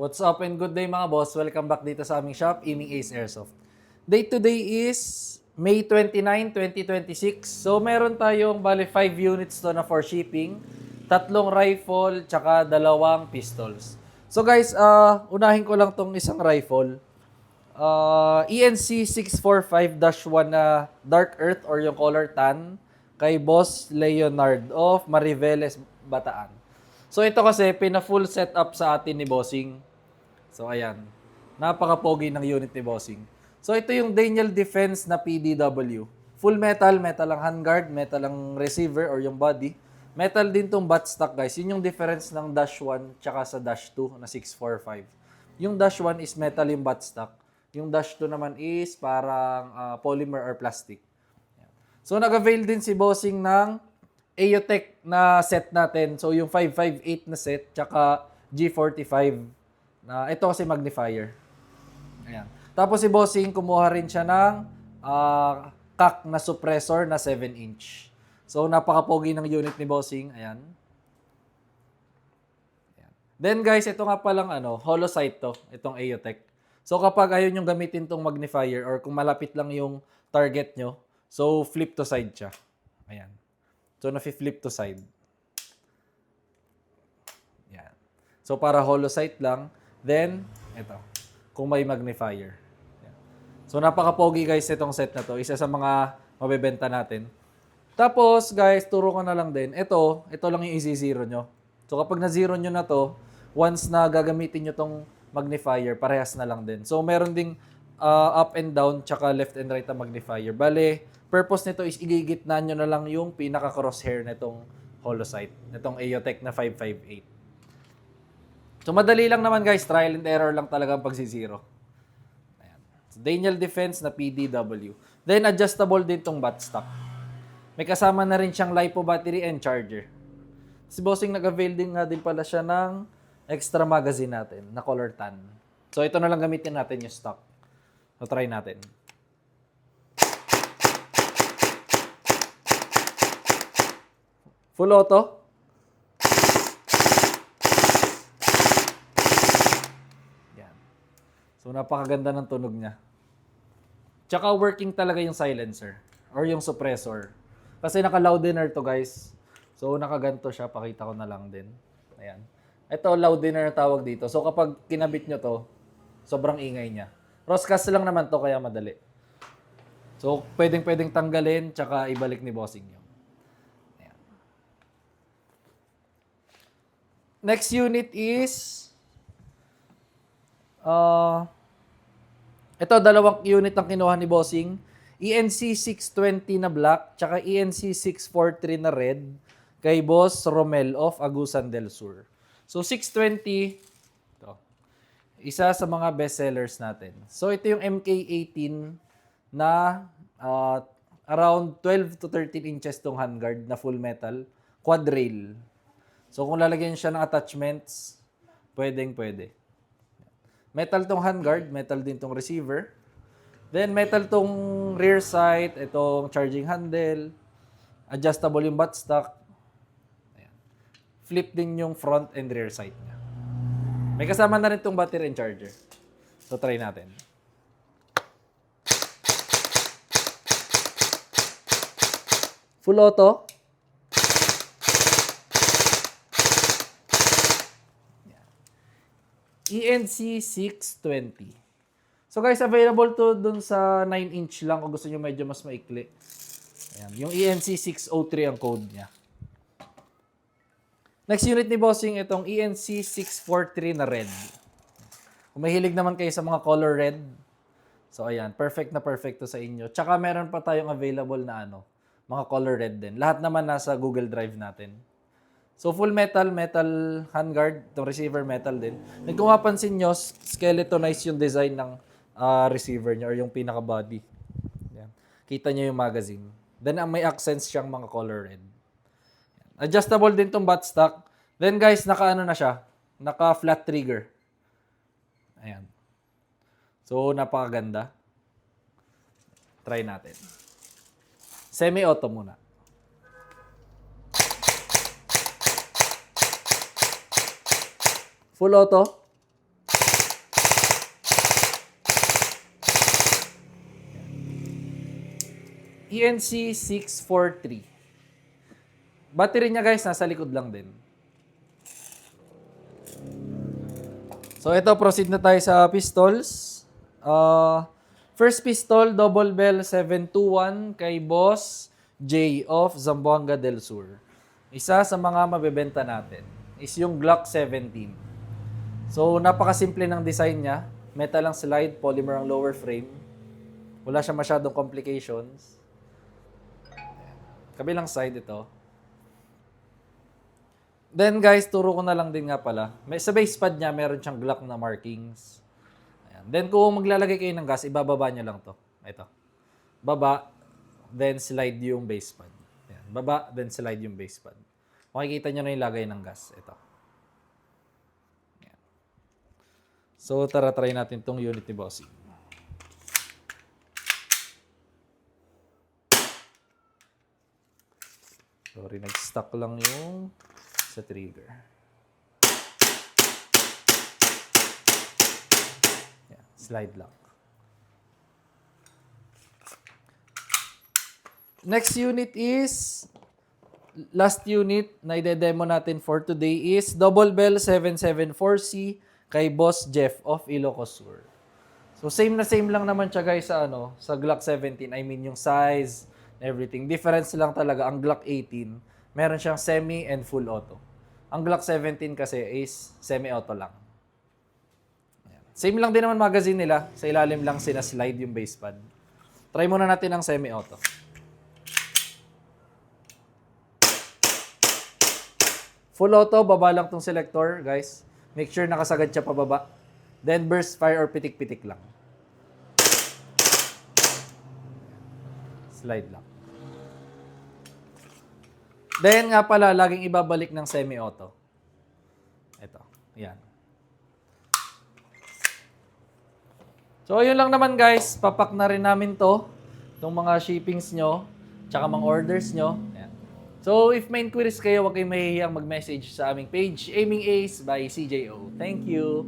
What's up and good day mga boss? Welcome back dito sa aming shop, Iming Ace Airsoft. Date today is May 29, 2026. So meron tayong bali 5 units to na for shipping, 3 rifle, tsaka 2 pistols. So guys, unahin ko lang tong isang rifle. ENC 645-1 na Dark Earth or yung color tan kay Boss Leonard of Mariveles, Bataan. So ito kasi pina-full setup sa atin ni Bossing. So ayan, napaka-pogi ng unit ni Bossing. So ito yung Daniel Defense na PDW. Full metal, metal ang handguard, metal ang receiver or yung body. Metal din tong buttstock guys. Yun yung difference ng Dash 1 tsaka sa Dash 2 na 645. Yung Dash 1 is metal yung buttstock. Yung Dash 2 naman is parang polymer or plastic. So nag-avail din si Bossing ng AOTech na set natin. So yung 558 na set tsaka G45 na ito kasi magnifier. Ayan. Tapos si Bossing kumuha rin siya ng CAC na suppressor na 7-inch. So napaka-pogi ng unit ni Bossing. Ayan. Ayan. Then guys, ito nga palang hollow sight to, itong AOTech. So kapag ayaw nyo gamitin tong magnifier or kung malapit lang yung target nyo, so flip to side siya. Ayan. So nafi-flip to side. Ayan. So para hollow sight lang, then ito, kung may magnifier. Ayan. So napaka-pogi guys itong set na to. Isa sa mga mabebenta natin. Tapos guys, turo ko na lang din. Ito lang yung i-zero nyo. So kapag na-zero nyo na to, once na gagamitin nyo tong magnifier, parehas na lang din. So meron ding up and down, tsaka left and right na magnifier. Bale, purpose nito is igigitnaan nyo na lang yung pinaka-crosshair nitong hollow sight, nitong AOTech na 558. So madali lang naman guys, trial and error lang talaga ang pag-zero. Ayan. So, Daniel Defense na PDW. Then adjustable din tong buttstock. May kasama na rin siyang LiPo battery and charger. Si Bossing nag-avail din nga din pala siya ng extra magazine natin na color tan. So ito na lang gamitin natin yung stock. So try natin. Full auto. Yan. So napakaganda ng tunog niya. Tsaka working talaga yung silencer or yung suppressor. Kasi naka-loudener to guys. So nakaganto siya, pakita ko na lang din. Ayan. Ito loudener tawag dito. So kapag kinabit nyo to, sobrang ingay niya. Roscast lang naman to kaya madali. So pwedeng tanggalin tsaka ibalik ni Bossing yun. Ayan. Next unit is ito, 2 unit ang kinuha ni Bossing. ENC 620 na black, tsaka ENC 643 na red, kay Boss Romel of Agusan del Sur. So, 620, ito, isa sa mga bestsellers natin. So, ito yung MK18 na around 12 to 13 inches tong handguard na full metal, quad rail. So, kung lalagyan siya ng attachments, pwede. Metal tong handguard, metal din tong receiver. Then metal tong rear sight, itong charging handle, adjustable yung buttstock. Ayan. Flip din yung front and rear sight niya. May kasama na rin tong battery and charger. So try natin. Full auto. ENC 620. So guys, available to dun sa 9-inch lang kung gusto nyo medyo mas maikli. Ayan. Yung ENC 603 ang code niya. Next unit ni Bossing, itong ENC 643 na red. Kung mahilig naman kayo sa mga color red, so ayan, perfect na perfect to sa inyo. Tsaka meron pa tayong available na mga color red din. Lahat naman nasa Google Drive natin. So full metal handguard, itong receiver metal din. And kung mapansin nyo, skeletonized yung design ng receiver niya or yung pinaka-body. Yan. Kita niyo yung magazine. Then may accents siyang mga color red. Yan. Adjustable din tong buttstock. Then guys, naka flat trigger. Ayan. So napakaganda. Try natin. Semi-auto muna. Full auto. ENC 643. Battery niya guys, nasa likod lang din. So ito, proceed na tayo sa pistols. First pistol, double bell 721 kay Boss J of Zamboanga del Sur. Isa sa mga mabebenta natin is yung Glock 17. So napakasimple ng design niya. Metal ang slide, polymer ang lower frame. Wala siya masyadong complications. Kabilang side ito. Then guys, turo ko na lang din nga pala. Sa base pad niya, meron siyang Glock na markings. Ayan. Then kung maglalagay kayo ng gas, ibababa niyo lang to. Ito. Baba, then slide yung base pad. Ayan. Baba, then slide yung base pad. Makikita niyo na yung lagay ng gas. Ito. Ayan. So, try natin tong unit ni Bossy. Sorry, nag-stuck lang yung sa trigger. Yeah, slide lang. Next unit is, last unit na ide-demo natin for today is Double Bell 774C kay Boss Jeff of Ilocos Sur. So same na same lang naman siya guys sa sa Glock 17. I mean yung size, everything. Difference lang talaga ang Glock 18. Meron siyang semi and full auto. Ang Glock 17 kasi is semi-auto lang. Ayan. Same lang din naman magazine nila. Sa ilalim lang sina-slide yung base pad. Try muna natin ang semi-auto. Full auto, baba lang tong selector, guys. Make sure nakasagad siya pababa. Then burst fire or pitik-pitik lang. Slide lang. Then nga pala, laging ibabalik ng semi-auto. Ito. Yan. So, yun lang naman guys. Papak na rin namin to. Itong mga shippings nyo. Tsaka mga orders nyo. Yan. So, if may inquiries kayo, huwag kayong mahihiyang mag-message sa aming page, Aiming Ace by CJO. Thank you.